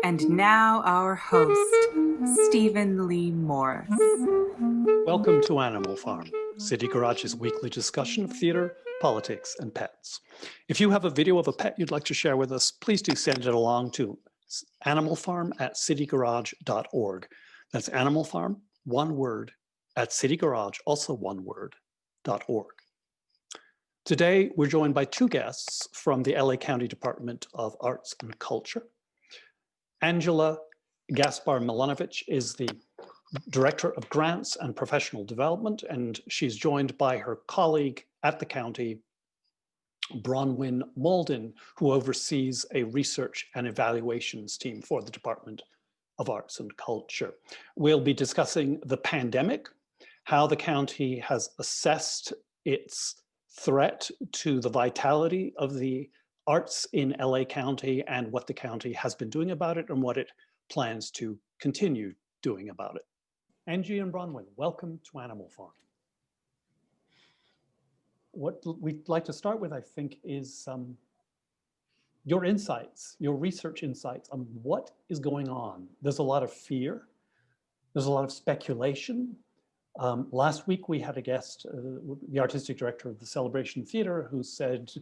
And now our host, Stephen Lee Morris. Welcome to Animal Farm, City Garage's weekly discussion of theater, politics, and pets. If you have a video of a pet you'd like to share with us, please do send it along to animalfarm@citygarage.org. That's Animal Farm, one word, at citygarage, also one word, .org. Today, we're joined by two guests from the LA County Department of Arts and Culture. Angela Gaspar Milanovic is the Director of Grants and Professional Development, and she's joined by her colleague at the county, Bronwyn Mauldin, who oversees a research and evaluations team for the Department of Arts and Culture. We'll be discussing the pandemic, how the county has assessed its threat to the vitality of the arts in LA County and what the county has been doing about it and what it plans to continue doing about it. Angie and Bronwyn, welcome to Animal Farm. What we'd like to start with, I think, is your insights, your research insights on what is going on. There's a lot of fear. There's a lot of speculation. Last week, we had a guest, the artistic director of the Celebration Theater, who said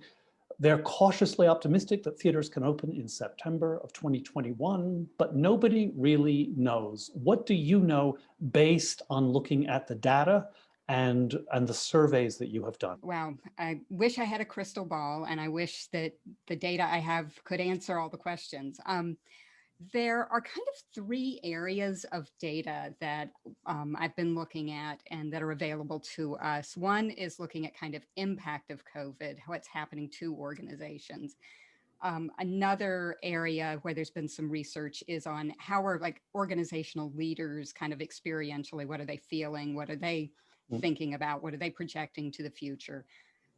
they're cautiously optimistic that theaters can open in September of 2021, but nobody really knows. What do you know based on looking at the data and the surveys that you have done? Wow, I wish I had a crystal ball, and I wish that the data I have could answer all the questions. There are kind of three areas of data that I've been looking at and that are available to us. One is looking at kind of impact of COVID, what's happening to organizations. Another area where there's been some research is on how are like organizational leaders kind of experientially, what are they feeling? What are they thinking about? What are they projecting to the future?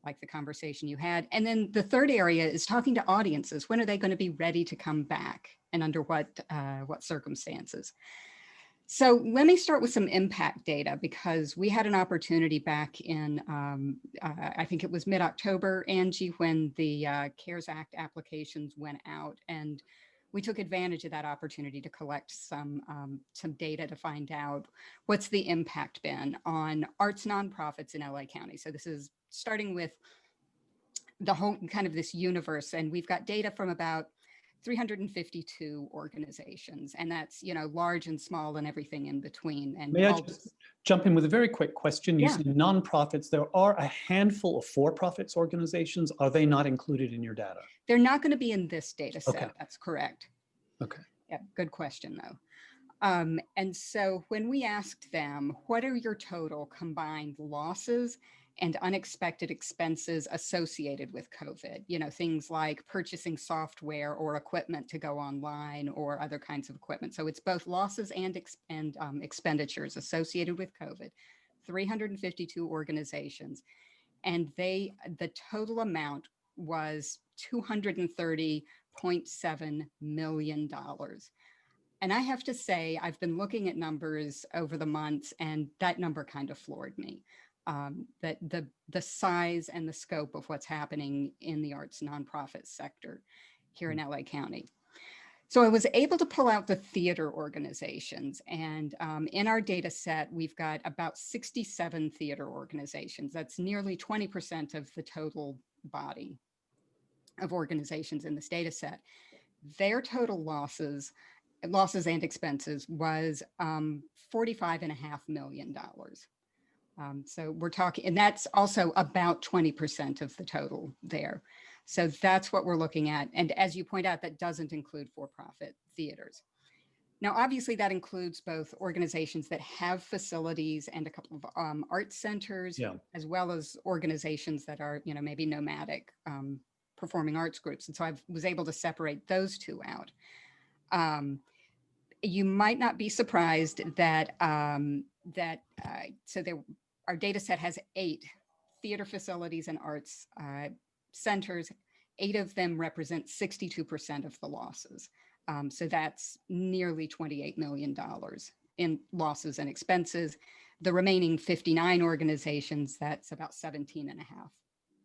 Like the conversation you had. And then the third area is talking to audiences. When are they going to be ready to come back and under what circumstances? So let me start with some impact data, because we had an opportunity back in, I think it was mid-October, Angie, when the CARES Act applications went out, and we took advantage of that opportunity to collect some data to find out what's the impact been on arts nonprofits in LA County. So this is starting with the whole kind of this universe, and we've got data from about 352 organizations, and that's, you know, large and small and everything in between. And may I just jump in with a very quick question? You said nonprofits. There are a handful of for-profits organizations. Are they not included in your data? They're not going to be in this data set. Okay. That's correct. Okay. Yeah, good question though. And so when we asked them, what are your total combined losses and unexpected expenses associated with COVID? You know, things like purchasing software or equipment to go online or other kinds of equipment. So it's both losses and expenditures associated with COVID, 352 organizations. And the total amount was $230.7 million. And I have to say, I've been looking at numbers over the months, and that number kind of floored me. That the size and the scope of what's happening in the arts nonprofit sector here in LA County. So I was able to pull out the theater organizations, and in our data set, we've got about 67 theater organizations. That's nearly 20% of the total body of organizations in this data set. Their total losses and expenses was $45.5 million. So we're talking, and that's also about 20% of the total there. So that's what we're looking at. And as you point out, that doesn't include for-profit theaters. Now, obviously that includes both organizations that have facilities and a couple of art centers, as well as organizations that are, you know, maybe nomadic performing arts groups. And so I was able to separate those two out. You might not be surprised that our data set has 8 theater facilities and arts centers. 8 of them represent 62% of the losses. So that's nearly $28 million in losses and expenses. The remaining 59 organizations, that's about $17.5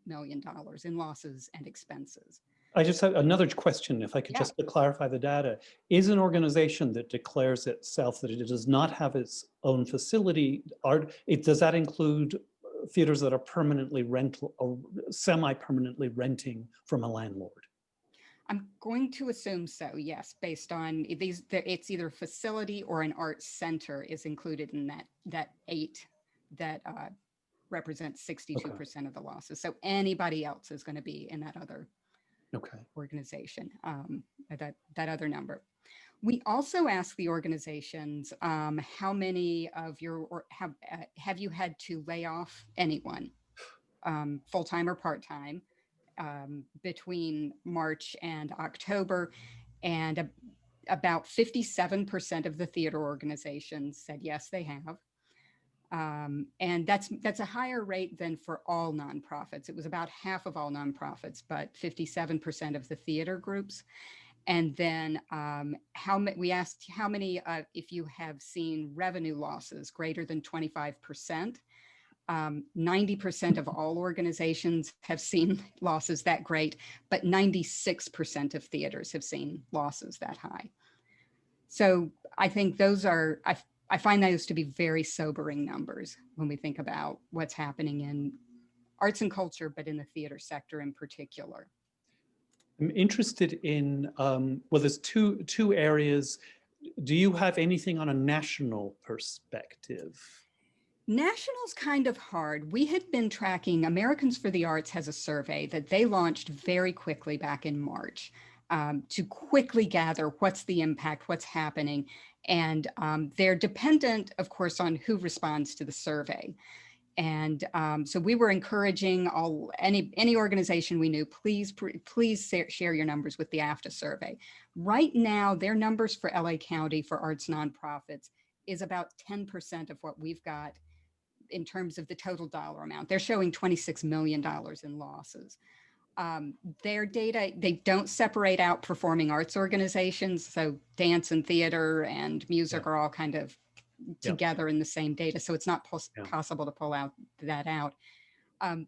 million in losses and expenses. I just have another question, if I could Yeah. just to clarify the data. Is an organization that declares itself that it does not have its own facility, does that include theaters that are permanently rental or semi-permanently renting from a landlord? I'm going to assume so, yes, based on these, it's either facility or an arts center is included in that 8 that represents 62% of the losses. So anybody else is going to be in that other Okay. organization, that other number. We also ask the organizations, how many of your, or have you had to lay off anyone, full-time or part-time, between March and October? And about 57% of the theater organizations said yes, they have. And that's a higher rate than for all nonprofits. It was about half of all nonprofits, but 57% of the theater groups. And then we asked how many, if you have seen revenue losses greater than 25%. 90% of all organizations have seen losses that great, but 96% of theaters have seen losses that high. So I think those are, I find those to be very sobering numbers when we think about what's happening in arts and culture, but in the theater sector in particular. I'm interested in, well, there's two areas. Do you have anything on a national perspective? National's kind of hard. We had been tracking, Americans for the Arts has a survey that they launched very quickly back in March, to quickly gather what's the impact, what's happening. And they're dependent, of course, on who responds to the survey. And so we were encouraging any organization we knew, please share your numbers with the AFTA survey. Right now, their numbers for LA County for arts nonprofits is about 10% of what we've got in terms of the total dollar amount. They're showing $26 million in losses. Their data, they don't separate out performing arts organizations. So dance and theater and music are all kind of together in the same data. So it's not possible to pull that out.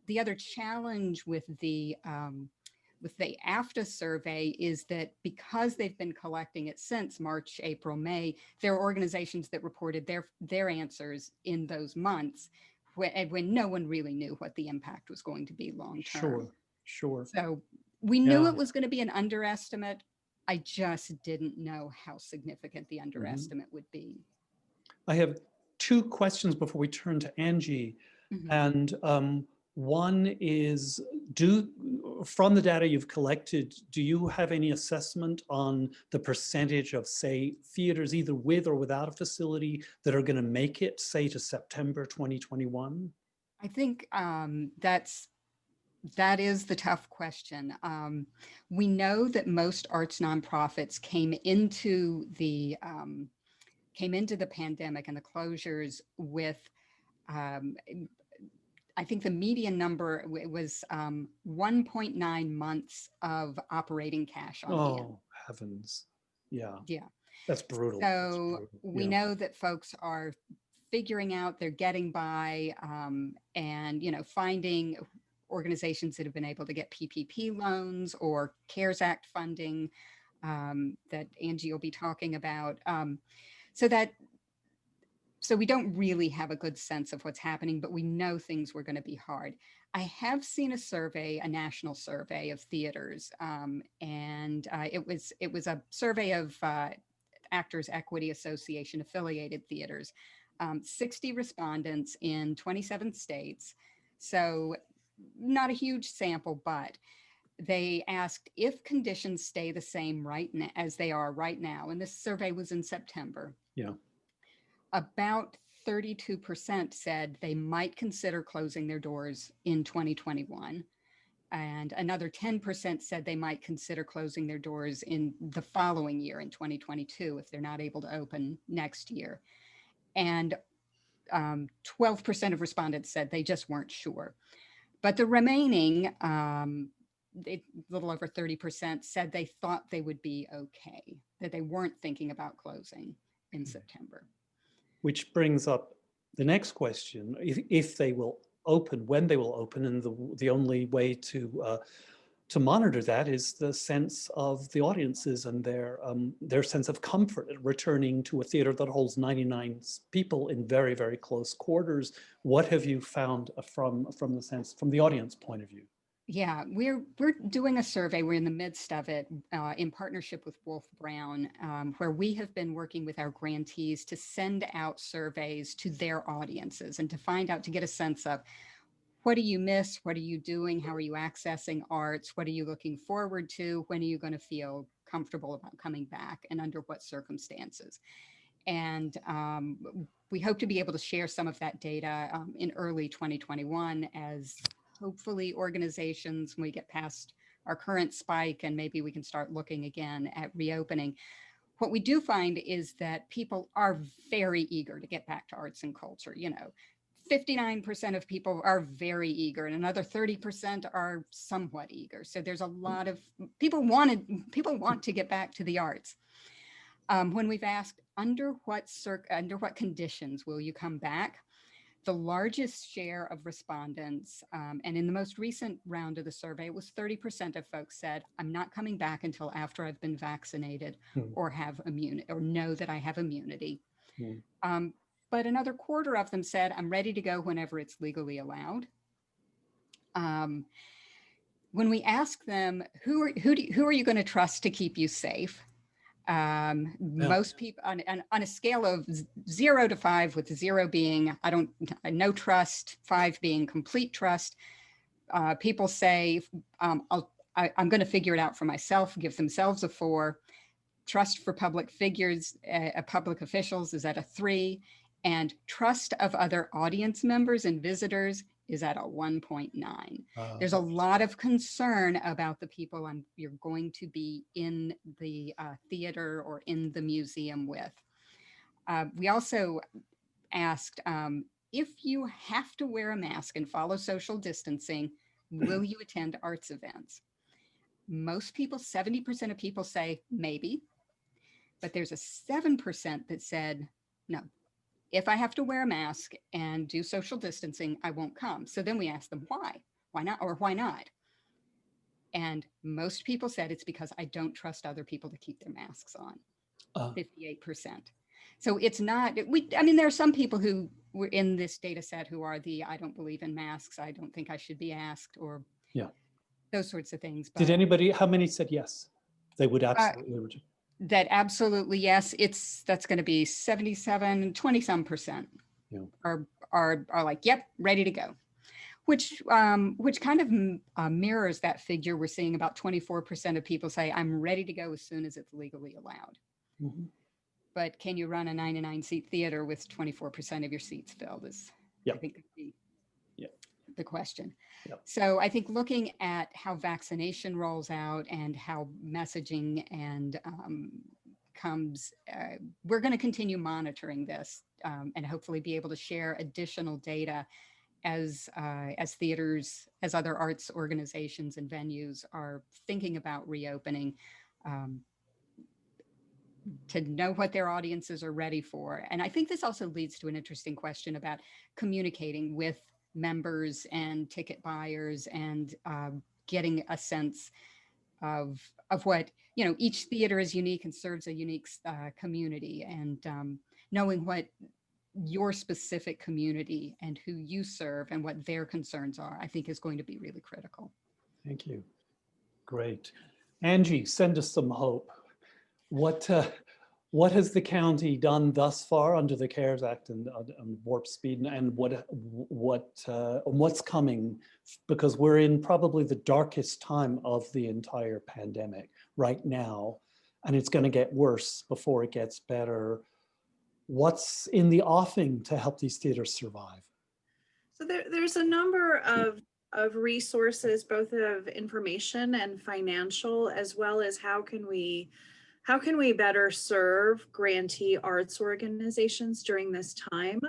The other challenge with the AFTA survey is that because they've been collecting it since March, April, May, there are organizations that reported their answers in those months when no one really knew what the impact was going to be long term. Sure. So we knew it was going to be an underestimate. I just didn't know how significant the underestimate would be. I have 2 questions before we turn to Angie. And one is, from the data you've collected, do you have any assessment on the percentage of, say, theaters either with or without a facility that are going to make it, say, to September 2021? I think that is the tough question. We know that most arts nonprofits came into the pandemic and the closures with, I think the median number was 1.9 months of operating cash on hand. Oh, heavens. Yeah. Yeah. That's brutal. So we know that folks are figuring out, they're getting by, and, finding organizations that have been able to get PPP loans or CARES Act funding that Angie will be talking about. So we don't really have a good sense of what's happening, but we know things were going to be hard. I have seen a survey, a national survey of theaters, and it was a survey of Actors Equity Association affiliated theaters, 60 respondents in 27 states. So not a huge sample, but they asked if conditions stay the same as they are right now. And this survey was in September. Yeah. About 32% said they might consider closing their doors in 2021. And another 10% said they might consider closing their doors in the following year, in 2022, if they're not able to open next year. And 12% of respondents said they just weren't sure. But the remaining, a little over 30%, said they thought they would be okay, that they weren't thinking about closing in September. Which brings up the next question: if they will open, when they will open, and the only way to to monitor that is the sense of the audiences and their sense of comfort at returning to a theater that holds 99 people in very, very close quarters. What have you found from the audience point of view? Yeah, we're doing a survey. We're in the midst of it in partnership with Wolf Brown, where we have been working with our grantees to send out surveys to their audiences and to find out, to get a sense of, what do you miss? What are you doing? How are you accessing arts? What are you looking forward to? When are you going to feel comfortable about coming back, and under what circumstances? And we hope to be able to share some of that data in early 2021, as hopefully organizations, when we get past our current spike and maybe we can start looking again at reopening. What we do find is that people are very eager to get back to arts and culture. 59% of people are very eager, and another 30% are somewhat eager. So there's a lot of people want to get back to the arts. When we've asked under what conditions will you come back, the largest share of respondents, and in the most recent round of the survey, it was 30% of folks said, I'm not coming back until after I've been vaccinated or have immunity, or know that I have immunity. But another quarter of them said, I'm ready to go whenever it's legally allowed. When we ask them, who are you going to trust to keep you safe? Most people on a scale of 0 to 5, with 0 being no trust, 5 being complete trust, people say I'm going to figure it out for myself, give themselves a 4. Trust for public figures, public officials is at a 3, and trust of other audience members and visitors is at a 1.9. There's a lot of concern about the people you're going to be in the theater or in the museum with. We also asked, if you have to wear a mask and follow social distancing, will you attend arts events? Most people, 70% of people say maybe, but there's a 7% that said no. If I have to wear a mask and do social distancing, I won't come. So then we asked them why not, or why not? And most people said it's because I don't trust other people to keep their masks on, 58%. So it's not, there are some people who were in this data set who are I don't believe in masks, I don't think I should be asked, or those sorts of things. But, how many said yes? They would absolutely that absolutely yes. That's going to be 77, 20-some% are like, yep, ready to go, which kind of mirrors that figure we're seeing. About 24% of people say I'm ready to go as soon as it's legally allowed. But can you run a 99-seat theater with 24% of your seats filled is, I think, the question. So I think looking at how vaccination rolls out and how messaging and comes, we're going to continue monitoring this and hopefully be able to share additional data as theaters, as other arts organizations and venues are thinking about reopening, to know what their audiences are ready for. And I think this also leads to an interesting question about communicating with members and ticket buyers and getting a sense of what, each theater is unique and serves a unique community, and knowing what your specific community and who you serve and what their concerns are, I think is going to be really critical. Thank you. Great. Angie, send us some hope. What has the county done thus far under the CARES Act and Warp Speed, and what's coming? Because we're in probably the darkest time of the entire pandemic right now, and it's going to get worse before it gets better. What's in the offing to help these theaters survive? So there's a number of resources, both of information and financial, as well as how can we better serve grantee arts organizations during this time?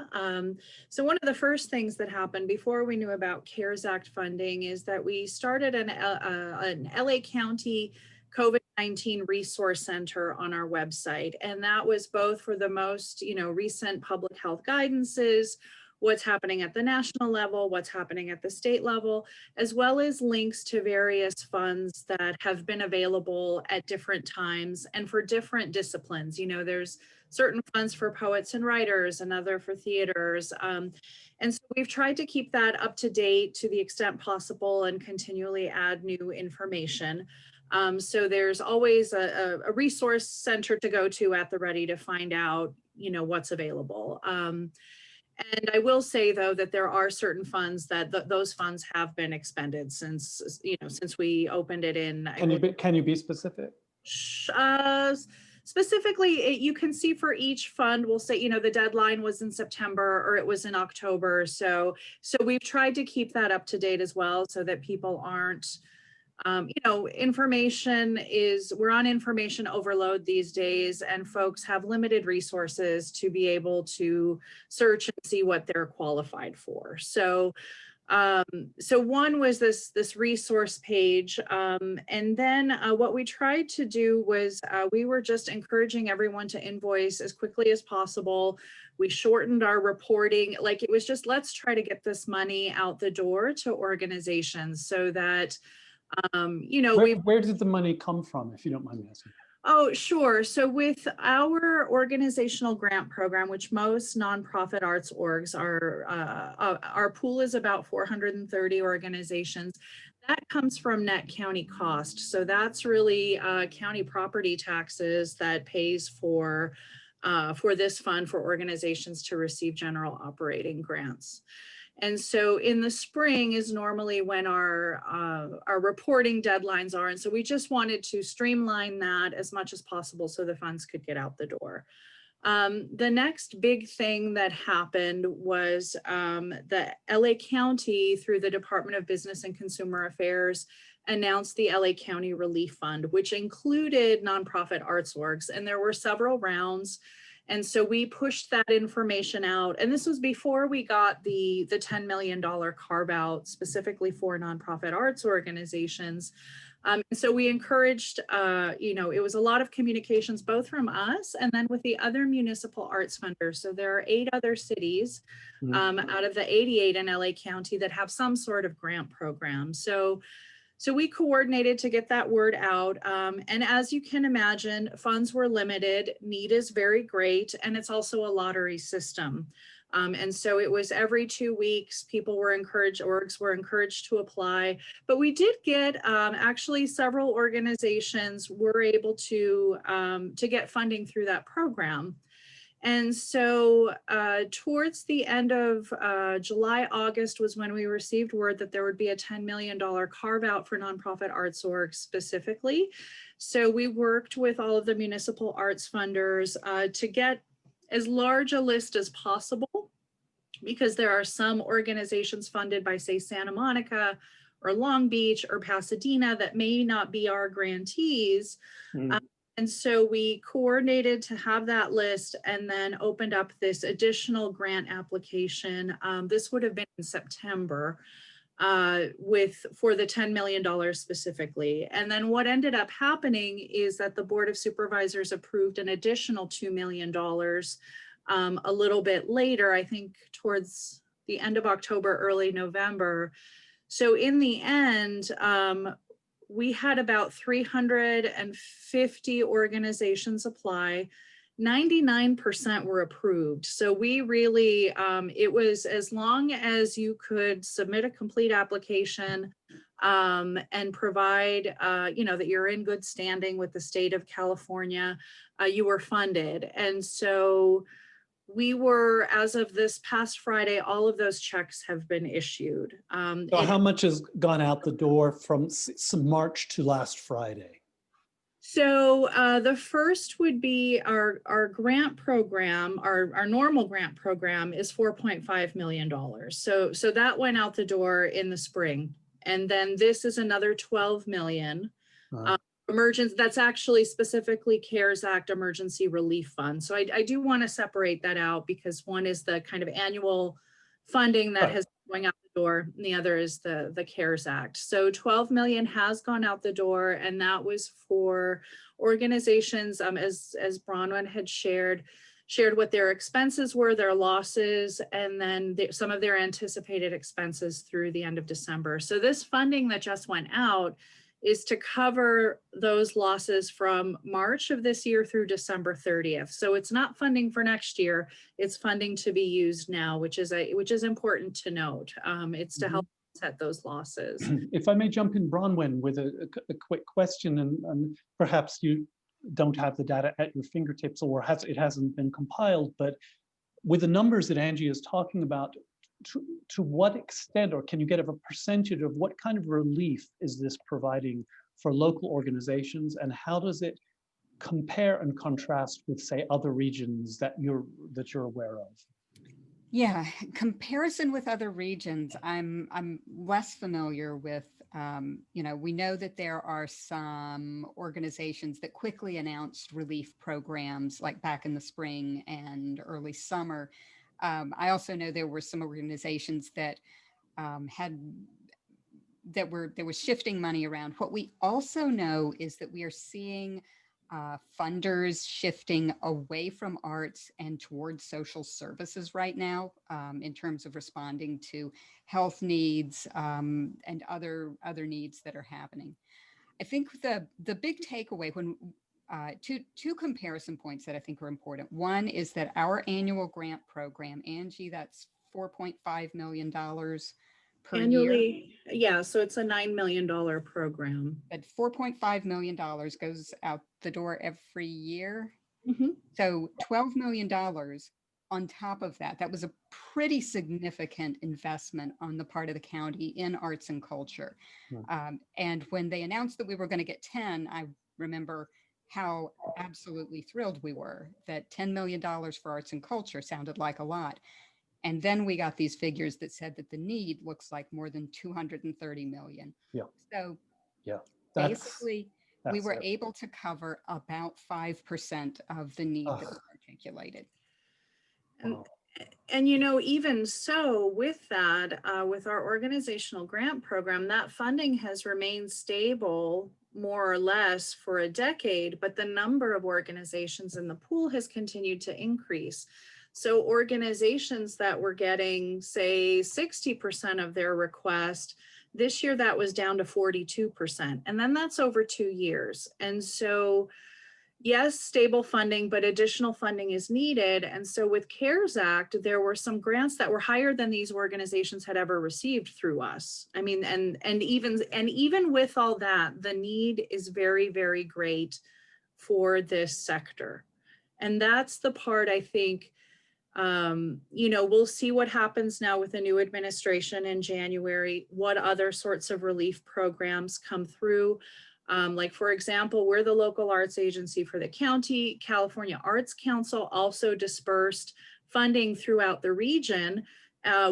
So one of the first things that happened before we knew about CARES Act funding is that we started an LA County COVID-19 resource center on our website. And that was both for the most, recent public health guidances, what's happening at the national level, what's happening at the state level, as well as links to various funds that have been available at different times and for different disciplines. You know, there's certain funds for poets and writers, another for theaters. And so we've tried to keep that up to date to the extent possible and continually add new information. So there's always a resource center to go to at the ready to find out, you know, what's available. And I will say, though, that there are certain funds that those funds have been expended since, you know, since we opened it in. Can you be specific? Specifically, you can see for each fund, we'll say, you know, the deadline was in September or it was in October. So we've tried to keep that up to date as well so that people aren't, you know, we're on information overload these days, and folks have limited resources to be able to search and see what they're qualified for. So one was this resource page. And then what we tried to do was we were just encouraging everyone to invoice as quickly as possible. We shortened our reporting. Like, it was just, let's try to get this money out the door to organizations so that, you know, where did the money come from, if you don't mind me asking? Oh, sure. So with our organizational grant program, which most nonprofit arts orgs are, our pool is about 430 organizations. That comes from net county cost. So that's really county property taxes that pays for this fund for organizations to receive general operating grants. And so in the spring is normally when our reporting deadlines are. And so we just wanted to streamline that as much as possible so the funds could get out the door. The next big thing that happened was the LA County, through the Department of Business and Consumer Affairs, announced the LA County Relief Fund, which included nonprofit arts orgs. And there were several rounds. And so we pushed that information out. And this was before we got the $10 million carve out specifically for nonprofit arts organizations. And so we encouraged, you know, it was a lot of communications, both from us and then with the other municipal arts funders. So there are 8 other cities out of the 88 in LA County that have some sort of grant program. So we coordinated to get that word out. And as you can imagine, funds were limited, need is very great, and it's also a lottery system. And so it was every 2 weeks, people were encouraged, orgs were encouraged to apply. But we did get, actually several organizations were able to get funding through that program. And so towards the end of July, August was when we received word that there would be a $10 million carve out for nonprofit arts orgs specifically. So we worked with all of the municipal arts funders to get as large a list as possible, because there are some organizations funded by, say, Santa Monica or Long Beach or Pasadena that may not be our grantees. And so we coordinated to have that list and then opened up this additional grant application. This would have been in September for the $10 million specifically. And then what ended up happening is that the Board of Supervisors approved an additional $2 million a little bit later, I think towards the end of October, early November. So in the end, we had about 350 organizations apply. 99% were approved. So we really, it was as long as you could submit a complete application and provide, you know, that you're in good standing with the state of California, you were funded. And so we were, as of this past Friday, all of those checks have been issued. So how much has gone out the door from March to last Friday? So the first would be our grant program, our normal grant program is $4.5 million. So that went out the door in the spring. And then this is another 12 million. That's actually specifically CARES Act Emergency Relief Fund. So I do want to separate that out, because one is the kind of annual funding that has been going out the door, and the other is the CARES Act. So 12 million has gone out the door, and that was for organizations, as Bronwyn had shared. shared what their expenses were, their losses, and then some of their anticipated expenses through the end of December. So this funding that just went out is to cover those losses from March of this year through December 30th. So it's not funding for next year, it's funding to be used now, which is important to note. It's to help set those losses. If I may jump in, Bronwyn, with a quick question, and perhaps you don't have the data at your fingertips, or it hasn't been compiled, but with the numbers that Angie is talking about, to what extent, or can you get a percentage of what kind of relief is this providing for local organizations, and how does it compare and contrast with, say, other regions that you're aware of? Yeah, comparison with other regions, I'm less familiar with. We know that there are some organizations that quickly announced relief programs, like back in the spring and early summer. I also know there were some organizations that were shifting money around. What we also know is that we are seeing funders shifting away from arts and towards social services right now, in terms of responding to health needs and other needs that are happening. I think the big takeaway, when two comparison points that I think are important. One is that our annual grant program, Angie, that's $4.5 million per annually year. Yeah, so it's a $9 million program. But $4.5 million goes out the door every year. Mm-hmm. So $12 million on top of that. That was a pretty significant investment on the part of the county in arts and culture. And when they announced that we were going to get 10, I remember how absolutely thrilled we were that $10 million for arts and culture sounded like a lot. And then we got these figures that said that the need looks like more than 230 million. Yeah. So yeah, basically, we were able to cover about 5% of the need that was articulated. And even so, with that, with our organizational grant program, that funding has remained stable more or less for a decade, but the number of organizations in the pool has continued to increase. So organizations that were getting, say, 60% of their request, this year that was down to 42%. And then that's over 2 years. And so, yes, stable funding, but additional funding is needed. And so with CARES Act, there were some grants that were higher than these organizations had ever received through us. I mean, and even with all that, the need is very, very great for this sector. And that's the part I think, we'll see what happens now with the new administration in January, what other sorts of relief programs come through. Like, for example, we're the local arts agency for the county. California Arts Council also dispersed funding throughout the region.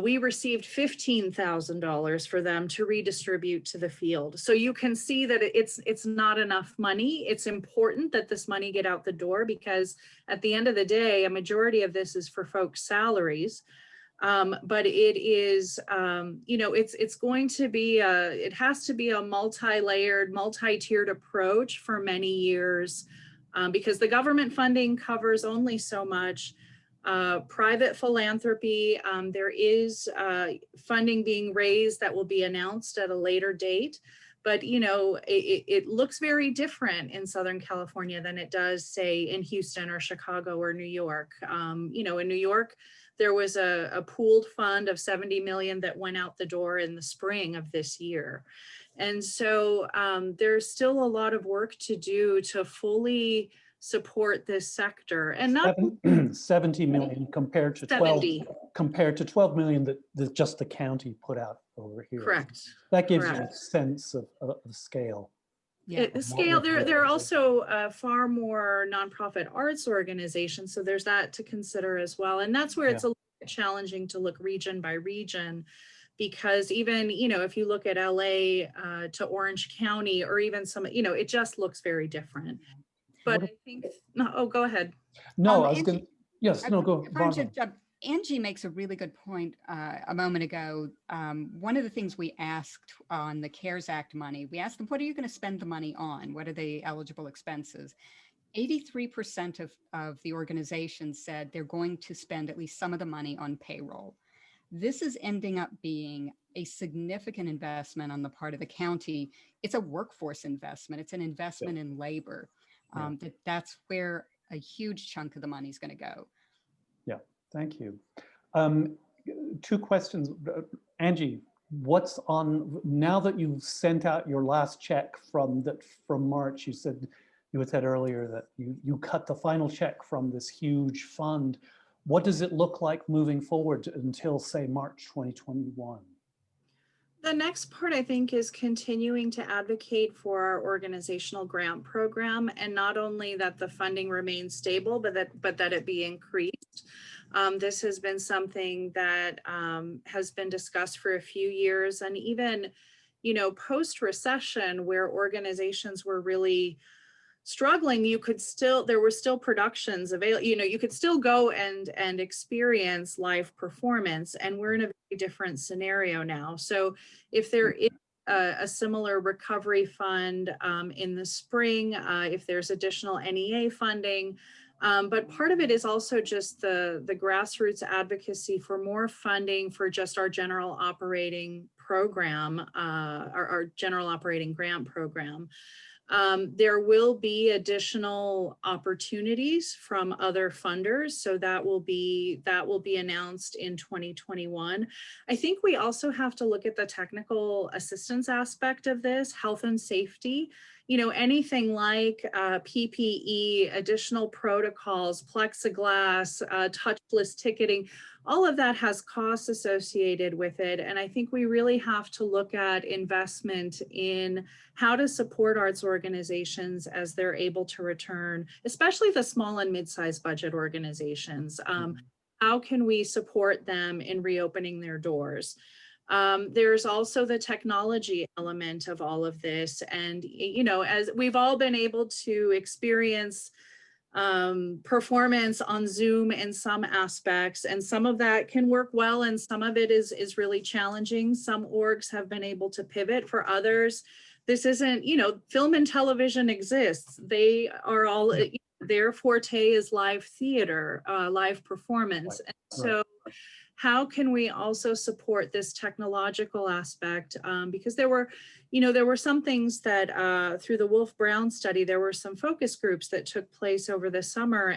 We received $15,000 for them to redistribute to the field. So you can see that it's not enough money. It's important that this money get out the door, because at the end of the day, a majority of this is for folks' salaries. But it is, it's going to be, it has to be a multi-layered, multi-tiered approach for many years, because the government funding covers only so much. Private philanthropy, there is funding being raised that will be announced at a later date. But, it looks very different in Southern California than it does, say, in Houston or Chicago or New York. In New York, there was a pooled fund of 70 million that went out the door in the spring of this year. And so there's still a lot of work to do to fully support this sector, and not 70 million compared to 12 million that just the county put out over here. Correct. That gives you a sense of scale. Yeah. Scale. There are also far more nonprofit arts organizations, so there's that to consider as well. And that's where it's a little bit challenging to look region by region, because even, if you look at LA to Orange County, or even some, it just looks very different. But I think, go ahead. No, I was going to, yes, no, go. Angie makes a really good point a moment ago. One of the things we asked on the CARES Act money, we asked them, what are you going to spend the money on? What are the eligible expenses? 83% of the organizations said they're going to spend at least some of the money on payroll. This is ending up being a significant investment on the part of the county. It's a workforce investment. It's an investment in labor. That's where a huge chunk of the money is going to go. Yeah, thank you. Two questions. Angie, what's on, now that you've sent out your last check from March, you had said earlier that you cut the final check from this huge fund. What does it look like moving forward until, say, March 2021? The next part, I think, is continuing to advocate for our organizational grant program, and not only that the funding remains stable, but that it be increased. This has been something that has been discussed for a few years, and even, post-recession, where organizations were really struggling, there were still productions available. You could still go and experience live performance, and we're in a very different scenario now. So if there is a similar recovery fund in the spring, if there's additional NEA funding, but part of it is also just the grassroots advocacy for more funding for just our general operating program, our general operating grant program. There will be additional opportunities from other funders, so that will be announced in 2021. I think we also have to look at the technical assistance aspect of this, health and safety. Anything like PPE, additional protocols, plexiglass, touchless ticketing, all of that has costs associated with it. And I think we really have to look at investment in how to support arts organizations as they're able to return, especially the small and mid-sized budget organizations. How can we support them in reopening their doors? There's also the technology element of all of this. And, as we've all been able to experience performance on Zoom in some aspects, and some of that can work well, and some of it is really challenging. Some orgs have been able to pivot. For others, this isn't, film and television exists. They are all, their forte is live theater, live performance. And so how can we also support this technological aspect? Because there were some things that through the Wolf Brown study, there were some focus groups that took place over the summer.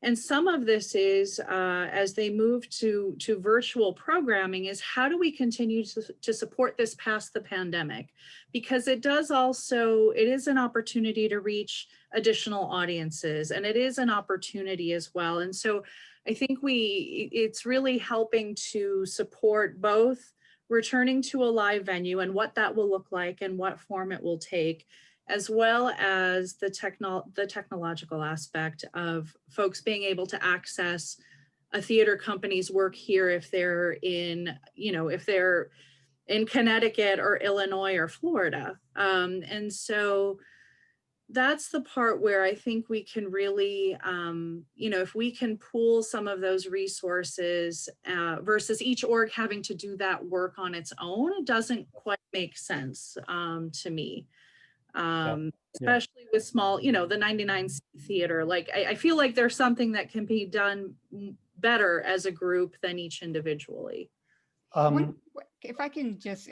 And some of this is, as they move to virtual programming, is how do we continue to support this past the pandemic? Because it is an opportunity to reach additional audiences, and it is an opportunity as well. And so I think it's really helping to support both returning to a live venue and what that will look like and what form it will take, as well as the technological aspect of folks being able to access a theater company's work here if they're in Connecticut or Illinois or Florida. And so that's the part where I think we can really, if we can pool some of those resources versus each org having to do that work on its own, it doesn't quite make sense to me. Especially with small, the 99 theater. Like, I feel like there's something that can be done better as a group than each individually. If I can just,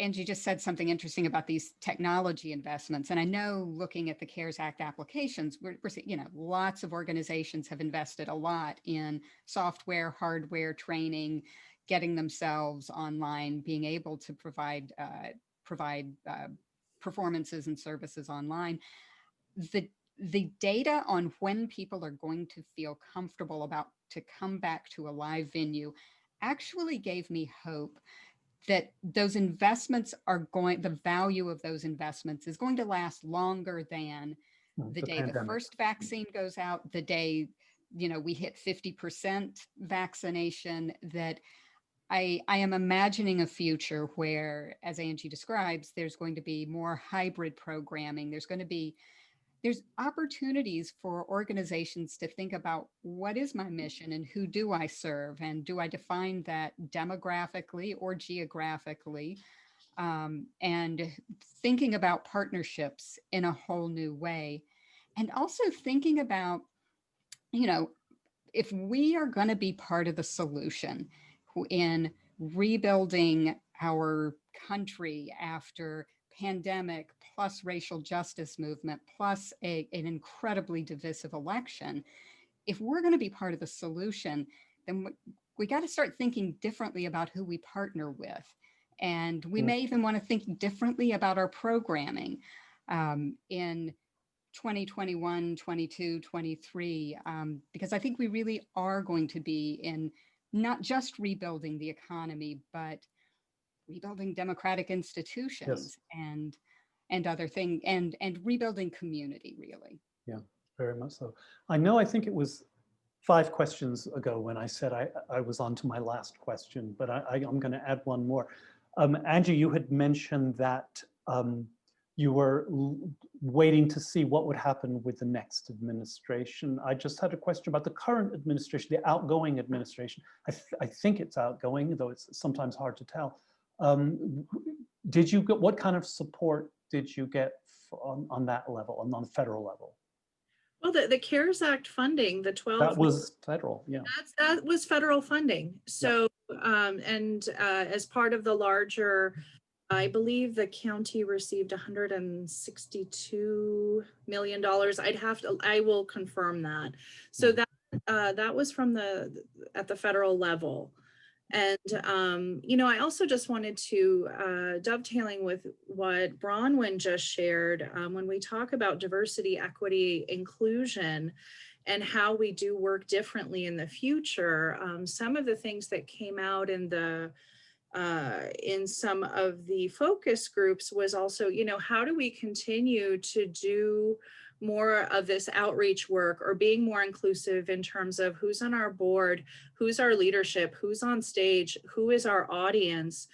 Angie just said something interesting about these technology investments. And I know, looking at the CARES Act applications, we're seeing, lots of organizations have invested a lot in software, hardware, training, getting themselves online, being able to provide performances and services online. The data on when people are going to feel comfortable about to come back to a live venue actually gave me hope that those investments the value of those investments is going to last longer than the day the first vaccine goes out, the day, we hit 50% vaccination. That I am imagining a future where, as Angie describes, there's going to be more hybrid programming. There's opportunities for organizations to think about, what is my mission and who do I serve? And do I define that demographically or geographically? And thinking about partnerships in a whole new way. And also thinking about, you know, if we are going to be part of the solution in rebuilding our country after pandemic plus racial justice movement plus an incredibly divisive election, if we're going to be part of the solution, then we got to start thinking differently about who we partner with. And we may even want to think differently about our programming in 2021, 22, 23, because I think we really are going to be in not just rebuilding the economy, but rebuilding democratic institutions and other things and rebuilding community, really. Yeah, very much so. I think it was 5 questions ago when I said I was on to my last question, but I'm going to add one more. Angie, you had mentioned that you were waiting to see what would happen with the next administration. I just had a question about the current administration, the outgoing administration. I think it's outgoing, though it's sometimes hard to tell. Did you get, what kind of support did you get on that level, on the federal level? Well, the CARES Act funding, the 12. That was federal, yeah. That was federal funding. So, as part of the larger, I believe the county received $162 million. I will confirm that. So that was from at the federal level. And, I also just wanted to, dovetailing with what Bronwyn just shared, when we talk about diversity, equity, inclusion, and how we do work differently in the future, some of the things that came out in some of the focus groups was also, how do we continue to do more of this outreach work or being more inclusive in terms of who's on our board, who's our leadership, who's on stage, who is our audience,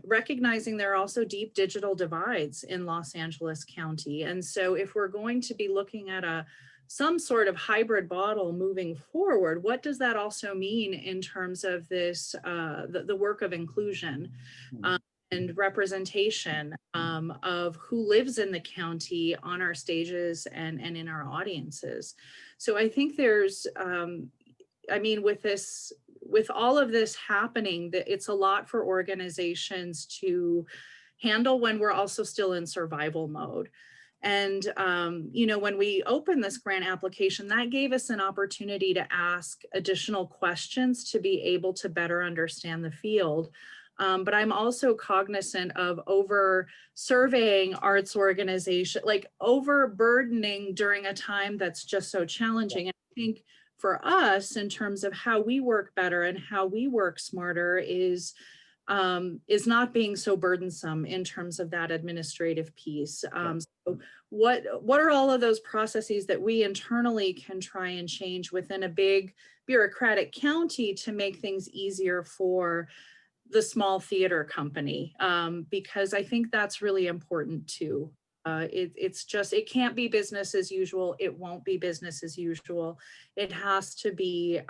recognizing there are also deep digital divides in Los Angeles County. And so if we're going to be looking at some sort of hybrid model moving forward, what does that also mean in terms of this, the work of inclusion? And representation of who lives in the county on our stages and in our audiences. So I think there's, with all of this happening, that it's a lot for organizations to handle when we're also still in survival mode. And, when we opened this grant application, that gave us an opportunity to ask additional questions to be able to better understand the field. But I'm also cognizant of over surveying arts organization, like overburdening during a time that's just so challenging. And I think for us, in terms of how we work better and how we work smarter is not being so burdensome in terms of that administrative piece. So what are all of those processes that we internally can try and change within a big bureaucratic county to make things easier for the small theater company, because I think that's really important too. It can't be business as usual. It won't be business as usual. It has to be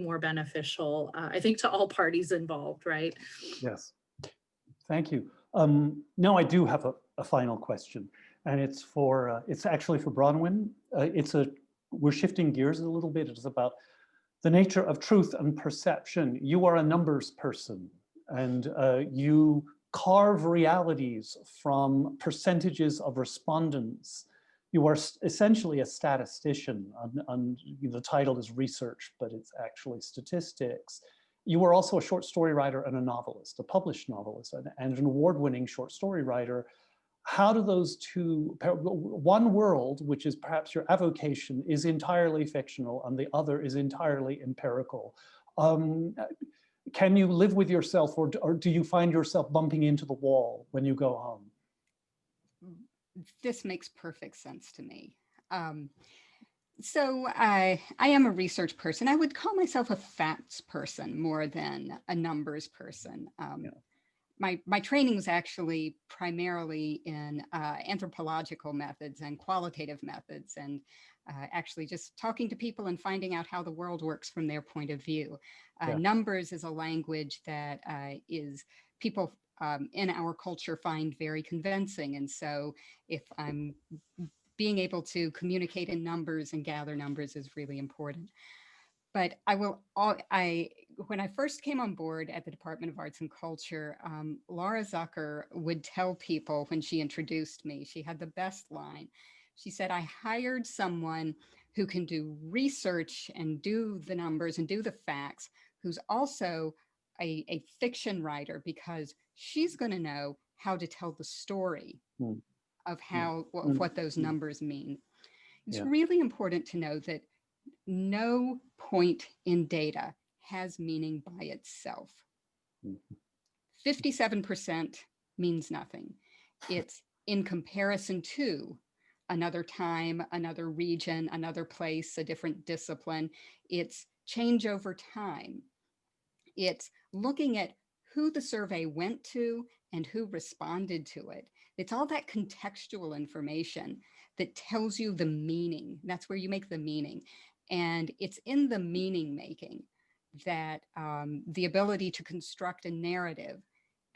more beneficial, I think, to all parties involved, right? Yes, thank you. Now I do have a final question, and it's actually for Bronwyn. We're shifting gears a little bit. It's about the nature of truth and perception. You are a numbers person, and you carve realities from percentages of respondents. You are essentially a statistician, and the title is research, but it's actually statistics. You are also a short story writer and a novelist, a published novelist, and an award-winning short story writer. How do those two, one world, which is perhaps your avocation, is entirely fictional and the other is entirely empirical? Can you live with yourself, or do you find yourself bumping into the wall when you go home? This makes perfect sense to me. So I am a research person. I would call myself a facts person more than a numbers person. My training was actually primarily in anthropological methods and qualitative methods, and actually just talking to people and finding out how the world works from their point of view. Numbers is a language that is people in our culture find very convincing. And so if I'm being able to communicate in numbers and gather numbers is really important. But when I first came on board at the Department of Arts and Culture, Laura Zucker would tell people when she introduced me, she had the best line. She said, I hired someone who can do research and do the numbers and do the facts, who's also a fiction writer, because she's going to know how to tell the story of what those numbers mean. It's really important to know that no point in data has meaning by itself. 57% means nothing. It's in comparison to another time, another region, another place, a different discipline. It's change over time. It's looking at who the survey went to and who responded to it. It's all that contextual information that tells you the meaning. That's where you make the meaning. And it's in the meaning making that the ability to construct a narrative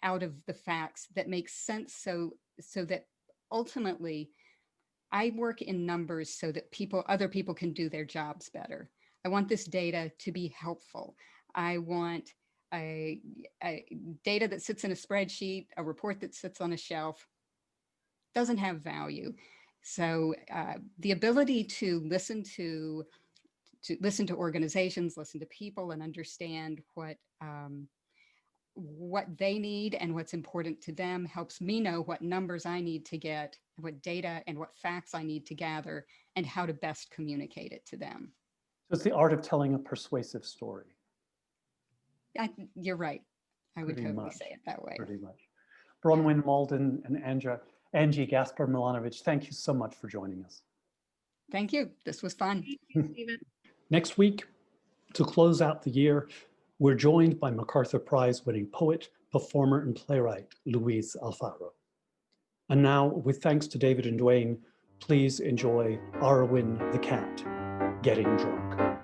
out of the facts that makes sense, so that ultimately I work in numbers so that other people can do their jobs better. I want this data to be helpful. I want a data that sits in a spreadsheet, a report that sits on a shelf, doesn't have value. So the ability to listen to organizations, listen to people, and understand what they need and what's important to them helps me know what numbers I need to get, what data and what facts I need to gather, and how to best communicate it to them. So it's the art of telling a persuasive story. You're right. I would totally much, say it that way. Pretty much. Bronwyn Mauldin and Angie Gaspar Milanovic, thank you so much for joining us. Thank you. This was fun. Thank you, Stephen. Next week, to close out the year, we're joined by MacArthur Prize-winning poet, performer, and playwright Louise Alfaro. And now, with thanks to David and Dwayne, please enjoy Arwen the Cat, Getting Drunk.